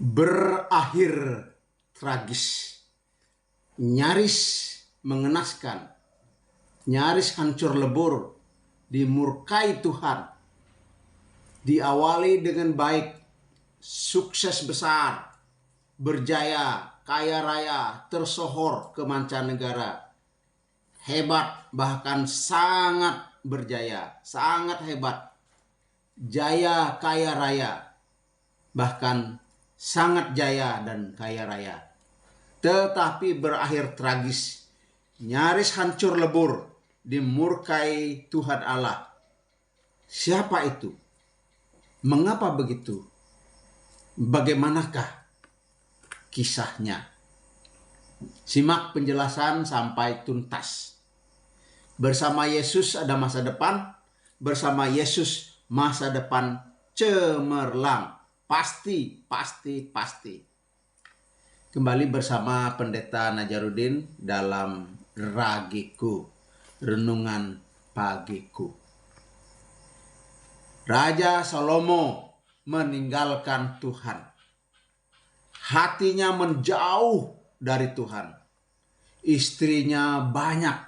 berakhir tragis, nyaris mengenaskan, nyaris hancur lebur, dimurkai Tuhan. Diawali dengan baik, sukses besar, berjaya, kaya raya, tersohor ke mancanegara. Hebat, bahkan sangat berjaya, sangat hebat. Jaya, kaya raya, bahkan sangat jaya dan kaya raya. Tetapi berakhir tragis, nyaris hancur lebur, dimurkai Tuhan Allah. Siapa itu? Mengapa begitu? Bagaimanakah kisahnya? Simak penjelasan sampai tuntas. Bersama Yesus ada masa depan, bersama Yesus masa depan cemerlang. Pasti. Kembali bersama Pendeta Najarudin dalam Ragiku, Renungan Pagiku. Raja Salomo meninggalkan Tuhan. Hatinya menjauh dari Tuhan. Istrinya banyak.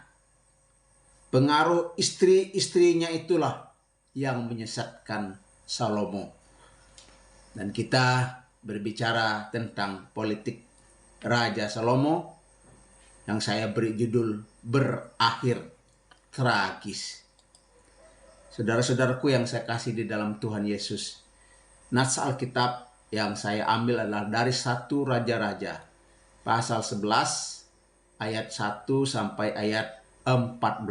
Pengaruh istri-istrinya itulah yang menyesatkan Salomo. Dan kita berbicara tentang politik Raja Salomo yang saya beri judul berakhir tragis. Saudara-saudaraku yang saya kasih di dalam Tuhan Yesus, nats Alkitab yang saya ambil adalah dari 1 Raja-Raja pasal 11 ayat 1 sampai ayat 14.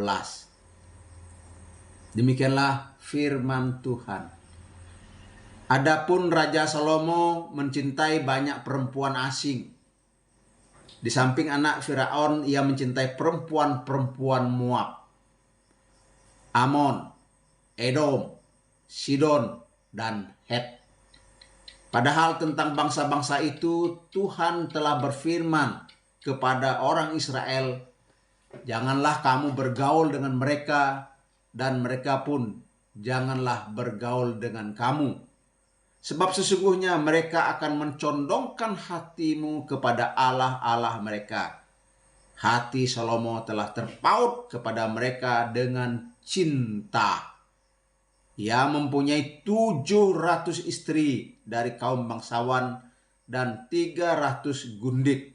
Demikianlah firman Tuhan. Adapun Raja Salomo mencintai banyak perempuan asing. Di samping anak Firaun, ia mencintai perempuan-perempuan Moab, Amon, Edom, Sidon, dan Het. Padahal tentang bangsa-bangsa itu Tuhan telah berfirman kepada orang Israel, janganlah kamu bergaul dengan mereka, dan mereka pun janganlah bergaul dengan kamu. Sebab sesungguhnya mereka akan mencondongkan hatimu kepada Allah-Allah mereka. Hati Salomo telah terpaut kepada mereka dengan cinta. Ia mempunyai 700 istri dari kaum bangsawan dan 300 gundik.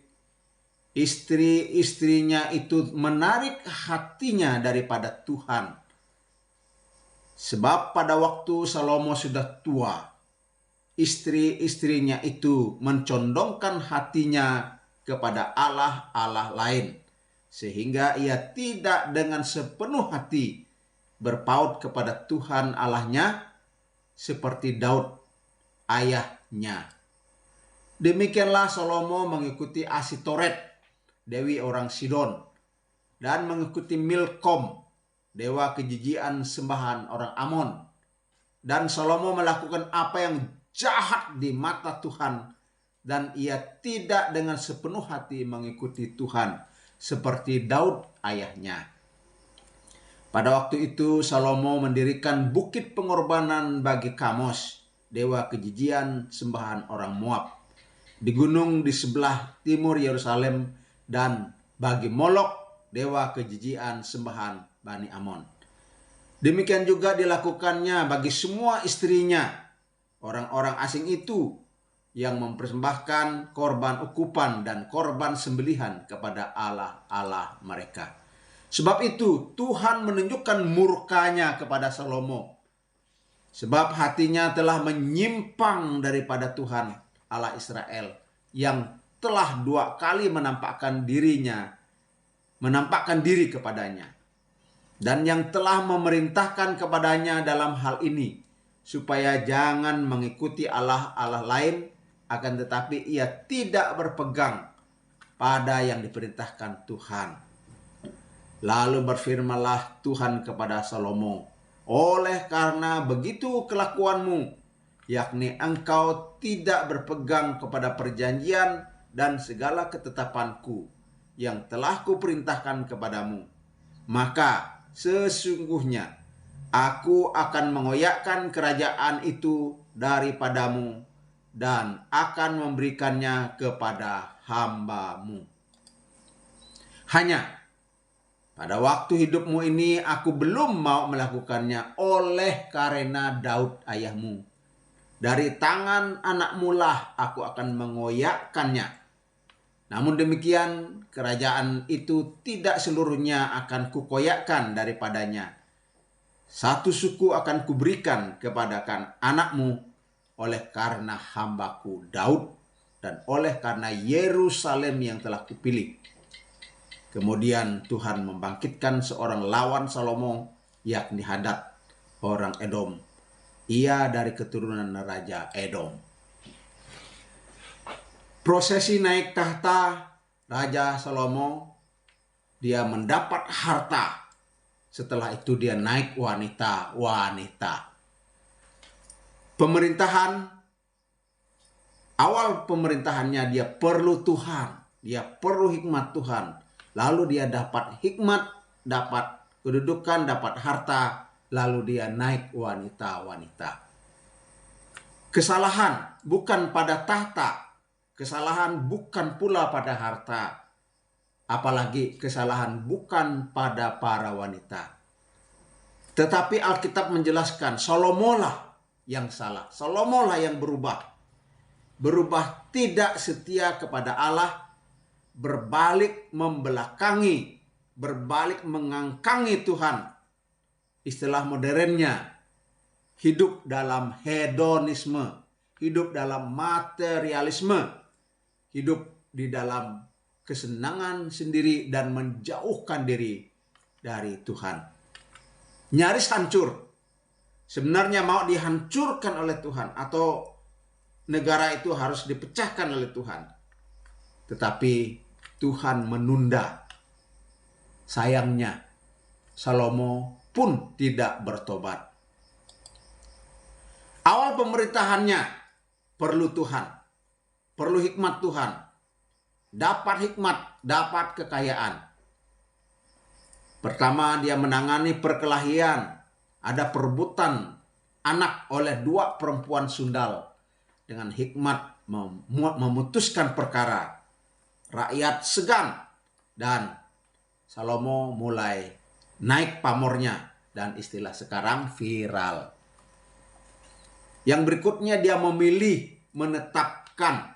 Istri-istrinya itu menarik hatinya daripada Tuhan. Sebab pada waktu Salomo sudah tua, istri-istrinya itu mencondongkan hatinya kepada Allah-Allah lain. Sehingga ia tidak dengan sepenuh hati berpaut kepada Tuhan Allahnya seperti Daud ayahnya. Demikianlah Salomo mengikuti Asitoret, dewi orang Sidon, dan mengikuti Milkom, dewa kejijian sembahan orang Amon. Dan Salomo melakukan apa yang jahat di mata Tuhan, dan ia tidak dengan sepenuh hati mengikuti Tuhan seperti Daud ayahnya. Pada waktu itu Salomo mendirikan bukit pengorbanan bagi Kamos, dewa kejijian sembahan orang Moab, di gunung di sebelah timur Yerusalem, dan bagi Molok, dewa kejijian sembahan Bani Amon. Demikian juga dilakukannya bagi semua istrinya, orang-orang asing itu yang mempersembahkan korban ukupan dan korban sembelihan kepada Allah-Allah mereka. Sebab itu Tuhan menunjukkan murkanya kepada Salomo. Sebab hatinya telah menyimpang daripada Tuhan Allah Israel, yang telah 2 kali menampakkan diri kepadanya. Dan yang telah memerintahkan kepadanya dalam hal ini, supaya jangan mengikuti Allah-Allah lain, akan tetapi ia tidak berpegang pada yang diperintahkan Tuhan. Lalu berfirmanlah Tuhan kepada Salomo, oleh karena begitu kelakuanmu, yakni engkau tidak berpegang kepada perjanjian dan segala ketetapanku yang telah kuperintahkan kepadamu, maka sesungguhnya aku akan mengoyakkan kerajaan itu daripadamu dan akan memberikannya kepada hamba-Mu. Hanya pada waktu hidupmu ini aku belum mau melakukannya oleh karena Daud ayahmu. Dari tangan anakmu lah aku akan mengoyakkannya. Namun demikian kerajaan itu tidak seluruhnya akan kukoyakkan daripadanya. Satu suku akan kuberikan kepada anakmu oleh karena hambaku Daud dan oleh karena Yerusalem yang telah kupilih. Kemudian Tuhan membangkitkan seorang lawan Salomo, yakni Hadad, orang Edom. Ia dari keturunan Raja Edom. Prosesi naik tahta Raja Salomo, dia mendapat harta. Setelah itu dia naik wanita-wanita. Awal pemerintahannya dia perlu Tuhan, dia perlu hikmat Tuhan. Lalu dia dapat hikmat, dapat kedudukan, dapat harta, lalu dia naik wanita-wanita. Kesalahan bukan pada tahta, kesalahan bukan pula pada harta, apalagi kesalahan bukan pada para wanita. Tetapi Alkitab menjelaskan Salomo lah yang salah, Salomo lah yang berubah tidak setia kepada Allah, berbalik membelakangi, berbalik mengangkangi Tuhan. Istilah modernnya, hidup dalam hedonisme, hidup dalam materialisme, hidup di dalam kesenangan sendiri dan menjauhkan diri dari Tuhan. Nyaris hancur. Sebenarnya mau dihancurkan oleh Tuhan atau negara itu harus dipecahkan oleh Tuhan. Tetapi Tuhan menunda. Sayangnya Salomo pun tidak bertobat. Awal pemerintahannya perlu Tuhan, perlu hikmat Tuhan. Dapat hikmat, dapat kekayaan. Pertama, dia menangani perkelahian. Ada perebutan anak oleh dua perempuan sundal. Dengan hikmat memutuskan perkara. Rakyat segan dan Salomo mulai naik pamornya dan istilah sekarang viral. Yang berikutnya dia memilih menetapkan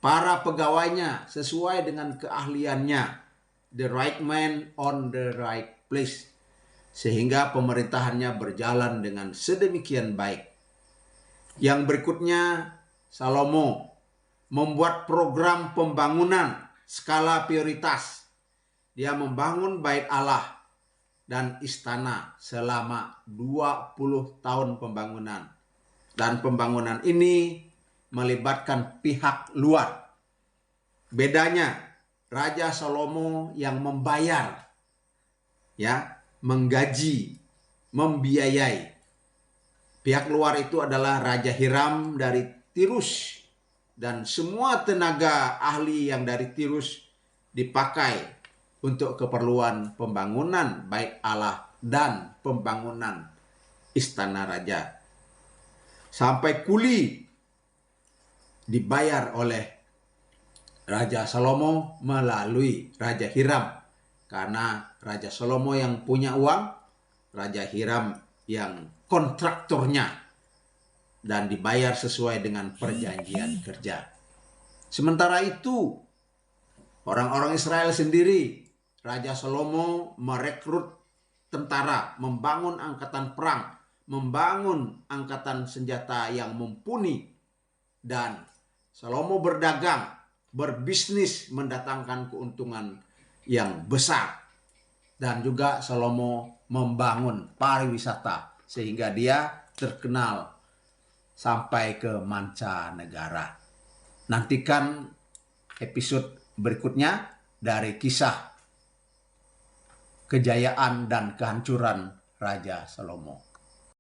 para pegawainya sesuai dengan keahliannya. The right man on the right place. Sehingga pemerintahannya berjalan dengan sedemikian baik. Yang berikutnya Salomo membuat program pembangunan skala prioritas. Dia membangun bait Allah dan istana selama 20 tahun pembangunan. Dan pembangunan ini melibatkan pihak luar. Bedanya Raja Salomo yang membayar, menggaji, membiayai. Pihak luar itu adalah Raja Hiram dari Tirus. Dan semua tenaga ahli yang dari Tirus dipakai untuk keperluan pembangunan bait Allah dan pembangunan istana raja. Sampai kuli dibayar oleh Raja Salomo melalui Raja Hiram. Karena Raja Salomo yang punya uang, Raja Hiram yang kontraktornya. Dan dibayar sesuai dengan perjanjian kerja. Sementara itu, orang-orang Israel sendiri, Raja Salomo merekrut tentara, membangun angkatan perang, membangun angkatan senjata yang mumpuni. Dan Salomo berdagang, berbisnis, mendatangkan keuntungan yang besar. Dan juga Salomo membangun pariwisata sehingga dia terkenal sampai ke mancanegara. Nantikan episode berikutnya dari kisah kejayaan dan kehancuran Raja Salomo.